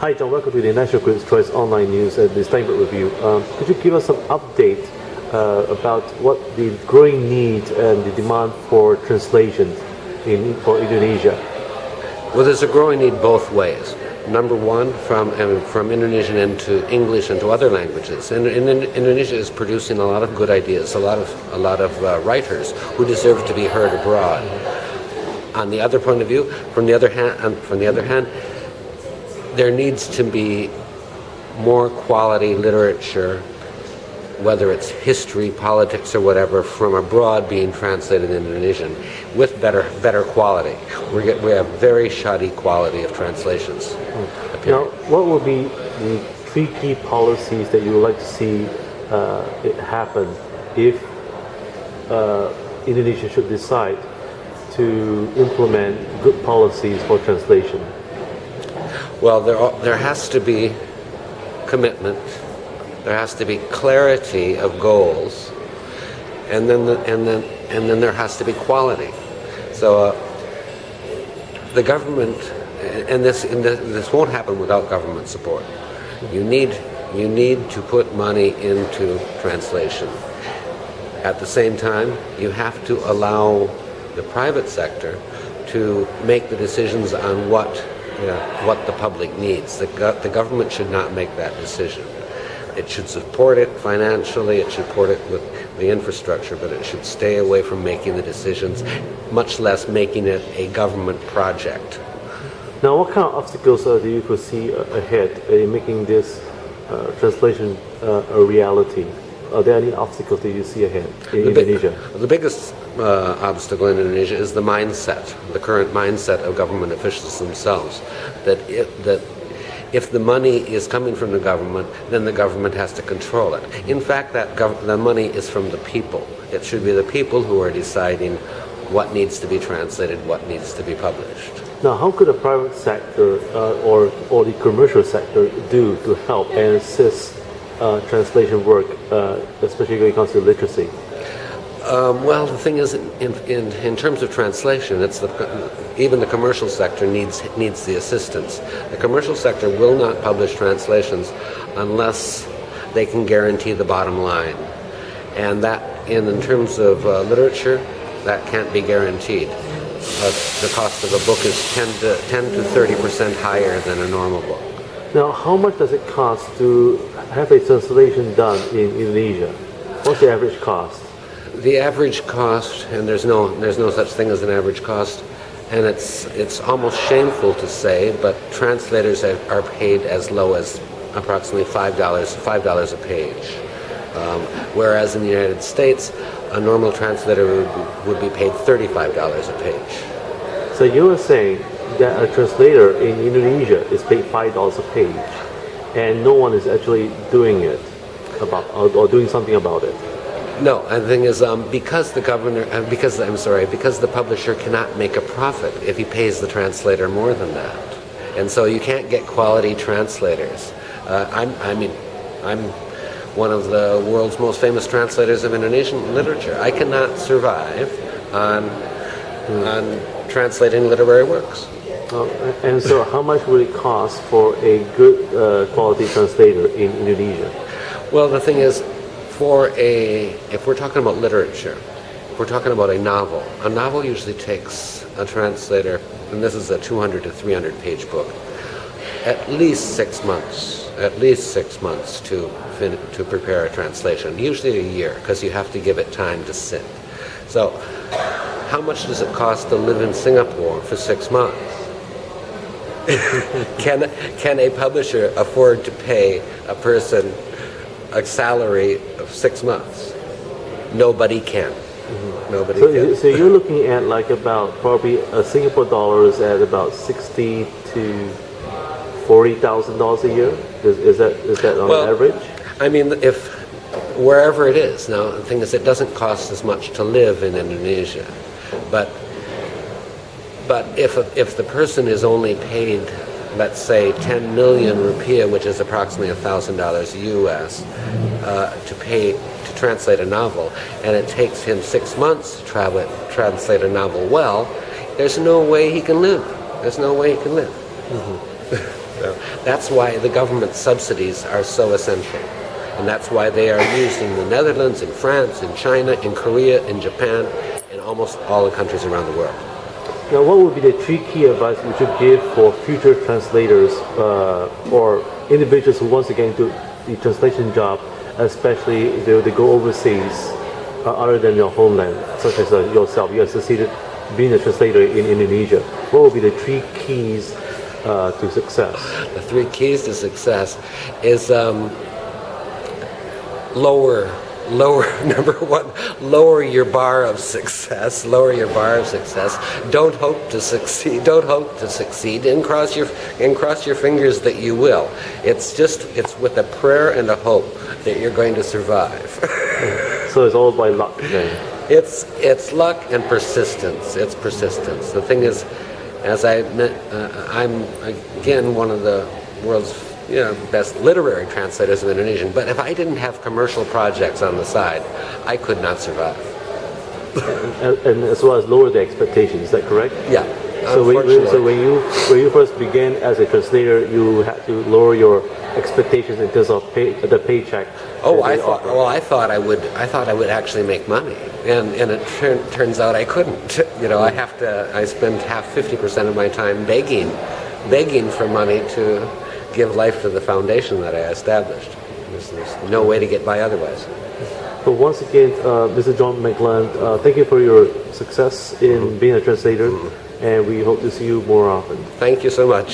Hi, John. Welcome to the National Critics' Choice Online News and the Steinberg Review. Could you give us some update about what the growing need and the demand for translation for Indonesia? Well, there's a growing need both ways. Number one, from Indonesian into English and to other languages. And Indonesia is producing a lot of good ideas, a lot of writers who deserve to be heard abroad. On the other point of view, from the other hand, there needs to be more quality literature, whether it's history, politics, or whatever, from abroad being translated in Indonesian with better quality. We have very shoddy quality of translations. Now, what will be the three key policies that you would like to see it happen if Indonesia should decide to implement good policies for translation? Well, there has to be commitment. There has to be clarity of goals, and then there has to be quality. So the government, and this won't happen without government support. You need to put money into translation. At the same time, you have to allow the private sector to make the decisions on what the public needs. The government should not make that decision. It should support it financially, it should support it with the infrastructure, but it should stay away from making the decisions, much less making it a government project. Now, what kind of obstacles do you foresee ahead in making this translation a reality? Are there any obstacles that you see ahead in Indonesia? The biggest obstacle in Indonesia is the mindset, the current mindset of government officials themselves, that if the money is coming from the government, then the government has to control it. In fact, the money is from the people. It should be the people who are deciding what needs to be translated, what needs to be published. Now, how could the private sector or the commercial sector do to help and assist translation work, especially when it comes to literacy? Well, the thing is, in terms of translation, even the commercial sector needs the assistance. The commercial sector will not publish translations unless they can guarantee the bottom line, and that, in terms of literature, that can't be guaranteed. The cost of a book is 10 to 30% higher than a normal book. Now, how much does it cost to have a translation done in Indonesia? What's the average cost? The average cost, and there's no such thing as an average cost, and it's almost shameful to say, but translators are paid as low as approximately $5 a page, whereas in the United States, a normal translator would be paid $35 a page. So you are saying that a translator in Indonesia is paid $5 a page, and no one is actually doing it or doing something about it? No, and the thing is, because the publisher cannot make a profit if he pays the translator more than that, and so you can't get quality translators. I'm one of the world's most famous translators of Indonesian literature. I cannot survive on translating literary works. And so, how much would it cost for a good quality translator in Indonesia? Well, the thing is, if we're talking about literature, if we're talking about a novel usually takes a translator, and this is a 200 to 300 page book, at least 6 months to prepare a translation, usually a year, because you have to give it time to sit. So how much does it cost to live in Singapore for 6 months? Can a publisher afford to pay a person a salary of 6 months? Nobody can. Mm-hmm. Nobody can. So you're looking at like about probably Singapore dollars at about $60,000 to $40,000 a year. Is that on average? I mean, if wherever it is. Now, the thing is, it doesn't cost as much to live in Indonesia, but if the person is only paid, let's say, 10 million rupiah, which is approximately $1,000 US, to translate a novel, and it takes him 6 months to translate a novel well, there's no way he can live. There's no way he can live. Mm-hmm. So that's why the government subsidies are so essential. And that's why they are used in the Netherlands, in France, in China, in Korea, in Japan, in almost all the countries around the world. Now, what would be the three key advice you should give for future translators or individuals who wants to get into the translation job, especially if they go overseas other than your homeland, such as yourself? You have succeeded being a translator in Indonesia. What would be the three keys to success? The three keys to success is lower number one, lower your bar of success. Don't hope to succeed and cross your fingers that you will. It's with a prayer and a hope that you're going to survive. So it's all by luck then. It's luck and persistence. It's persistence. The thing is, as I'm again one of the world's best literary translators of Indonesian, but if I didn't have commercial projects on the side, I could not survive. And as well as lower the expectations, is that correct? Yeah. So when you first began as a translator, you had to lower your expectations in terms of the paycheck. Oh, I thought I would actually make money, and it turns out I couldn't. I spend 50% of my time begging for money to give life to the foundation that I established. There's no way to get by otherwise. But once again, Mr. John McLeland, thank you for your success in being a translator, and we hope to see you more often. Thank you so much.